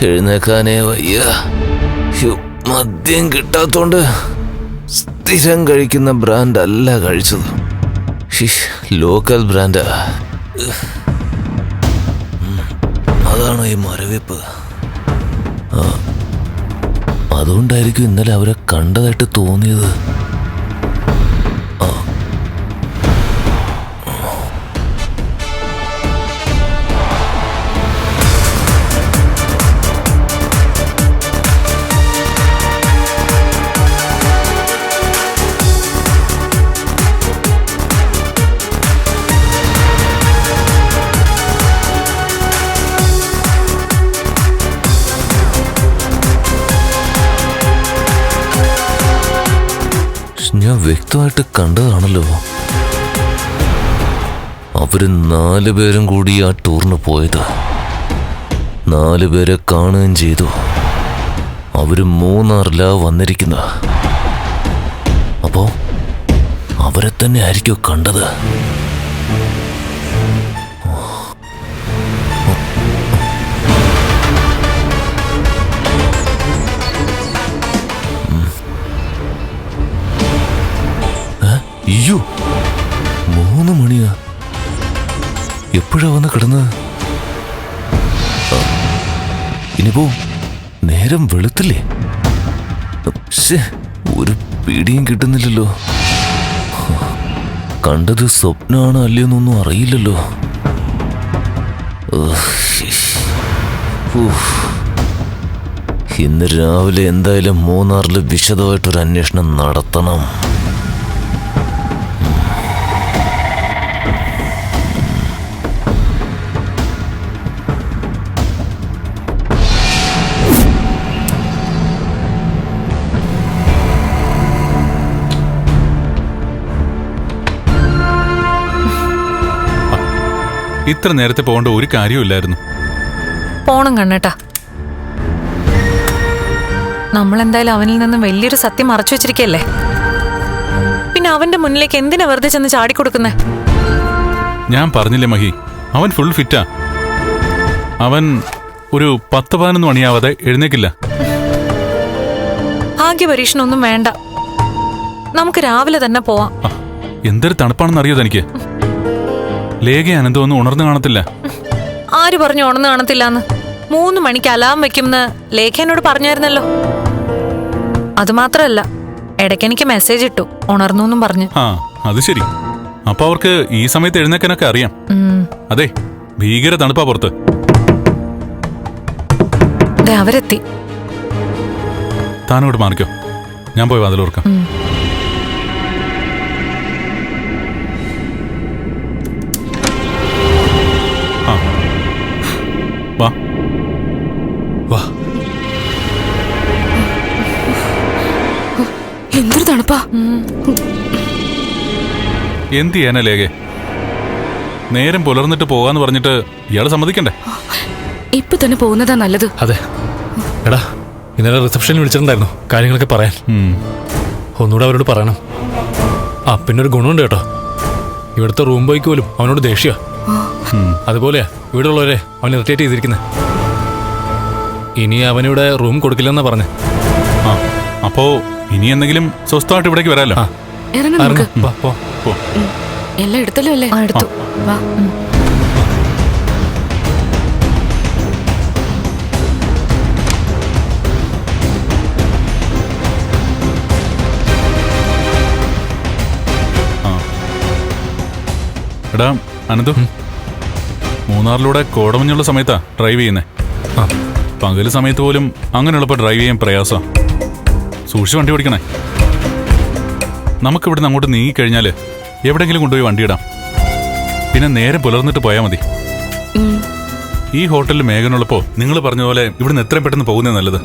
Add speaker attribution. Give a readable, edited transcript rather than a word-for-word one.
Speaker 1: എഴുന്നേക്കാനേ വയ്യ. മദ്യം കിട്ടാത്തോണ്ട് സ്ഥിരം കഴിക്കുന്ന ബ്രാൻഡ് അല്ല കഴിച്ചത്. ലോക്കൽ ബ്രാൻഡാ. അതാണോ ഈ മരവിപ്പ്? അതുകൊണ്ടായിരിക്കും ഇന്നലെ അവരെ കണ്ടതായിട്ട് തോന്നിയത്. ഞാൻ വ്യക്തമായിട്ട് കണ്ടതാണല്ലോ. അവര് 4 പേരും കൂടി ആ ടൂറിന് പോയത്. 4 പേരെ കാണുകയും ചെയ്തു. അവര് മൂന്നാറിലാ വന്നിരിക്കുന്ന. അപ്പോ അവരെ തന്നെ ആയിരിക്കും കണ്ടത്. അയ്യോ, 3 മണിയാ. എപ്പോഴാ വന്ന് കിടന്ന്? ഇനിയിപ്പോ നേരം വെളുത്തില്ലേ? ഒരു പിടിയും കിട്ടുന്നില്ലല്ലോ. കണ്ടത് സ്വപ്നമാണോ അല്ലയോന്നൊന്നും അറിയില്ലല്ലോ. ഇന്ന് രാവിലെ എന്തായാലും മൂന്നാറിൽ വിശദമായിട്ടൊരു അന്വേഷണം നടത്തണം.
Speaker 2: ഇത്ര നേരത്തെ പോകേണ്ട ഒരു കാര്യമില്ലായിരുന്നു.
Speaker 3: പോണം കണ്ണേട്ടാ. നമ്മളെന്തായാലും അവനിൽ നിന്നും വലിയൊരു സത്യം മറച്ചു വെച്ചിരിക്കല്ലേ. പിന്നെ അവന്റെ മുന്നിലേക്ക് എന്തിനാ വെറുതെ ചെന്ന് ചാടിക്കൊടുക്കുന്നേ?
Speaker 2: ഞാൻ പറഞ്ഞില്ലേ മഹി, അവൻ ഫുൾ ഫിറ്റാ. അവൻ ഒരു 10-11 മണിയാവാതെ എഴുന്നേക്കില്ല.
Speaker 3: ഭാഗ്യപരീക്ഷണമൊന്നും വേണ്ട, നമുക്ക് രാവിലെ തന്നെ പോവാം.
Speaker 2: എന്തൊരു തണുപ്പാണെന്ന് അറിയോ തനിക്ക്? ലേഖ അനന്തമൊന്നും ഉണർന്നു കാണത്തില്ല.
Speaker 3: ആര് പറഞ്ഞു ഉണർന്നു കാണത്തില്ലാന്ന്? 3 മണിക്ക് അലാം വെക്കുമെന്ന് ലേഖ എന്നോട് പറഞ്ഞായിരുന്നല്ലോ. അതുമാത്രല്ല, ഇടയ്ക്കെനിക്ക് മെസ്സേജ് ഇട്ടു ഉണർന്നു എന്നും പറഞ്ഞു.
Speaker 2: അത് ശരി. അപ്പൊ അവർക്ക് ഈ സമയത്ത് എഴുന്നേക്കാനൊക്കെ അറിയാം. അതെ, ഭീകര തണുപ്പാ പുറത്ത്.
Speaker 3: അവരെത്തി.
Speaker 2: താനോട് മാറിക്കോ, ഞാൻ പോയി വാതിലോർക്കാം. വാ വാ.
Speaker 3: എന്തൊരു തണുപ്പാ.
Speaker 2: എന്ത് ചെയ്യാനാ ലേഖ? നേരം പുലർന്നിട്ട് പോകാന്ന് പറഞ്ഞിട്ട് ഇയാള് സമ്മതിക്കണ്ടേ?
Speaker 3: ഇപ്പൊ തന്നെ പോകുന്നതാ നല്ലത്.
Speaker 4: അതെ. എടാ, ഇന്നലെ റിസപ്ഷനിൽ വിളിച്ചിട്ടുണ്ടായിരുന്നു കാര്യങ്ങളൊക്കെ പറയാൻ. ഒന്നുകൂടെ അവരോട് പറയണം. പിന്നെ ഒരു ഗുണമുണ്ട് കേട്ടോ, ഇവിടുത്തെ റൂം ബോയ്ക്ക് പോലും അവനോട് ദേഷ്യ. അതുപോലെയാ ഇവിടെ ഉള്ളവരെ അവൻ ഇറിറ്റേറ്റ് ചെയ്തിരിക്കുന്നത്. ഇനി അവനിവിടെ റൂം കൊടുക്കില്ലെന്നാ പറഞ്ഞ.
Speaker 2: അപ്പോ ഇനി എന്തെങ്കിലും സ്വസ്ഥമായിട്ട് ഇവിടേക്ക് വരാലോ.
Speaker 3: എല്ലാം എടുത്തല്ലോ അല്ലേ? എടുത്തു.
Speaker 2: എടാ അനന്തു, മൂന്നാറിലൂടെ കോടമഞ്ഞുള്ള സമയത്താ ഡ്രൈവ് ചെയ്യുന്നേ. പകല് സമയത്ത് പോലും അങ്ങനെയുള്ളപ്പോൾ ഡ്രൈവ് ചെയ്യാൻ പ്രയാസം. സൂക്ഷിച്ച് വണ്ടി ഓടിക്കണേ. നമുക്കിവിടുന്ന് അങ്ങോട്ട് നീങ്ങിക്കഴിഞ്ഞാൽ എവിടെയെങ്കിലും കൊണ്ടുപോയി വണ്ടി ഇടാം. പിന്നെ നേരെ പുലർന്നിട്ട് പോയാൽ മതി. ഈ ഹോട്ടലിൽ മേഘനുള്ളപ്പോൾ നിങ്ങൾ പറഞ്ഞ പോലെ ഇവിടുന്ന് എത്രയും പെട്ടെന്ന് പോകുന്നേ നല്ലത്.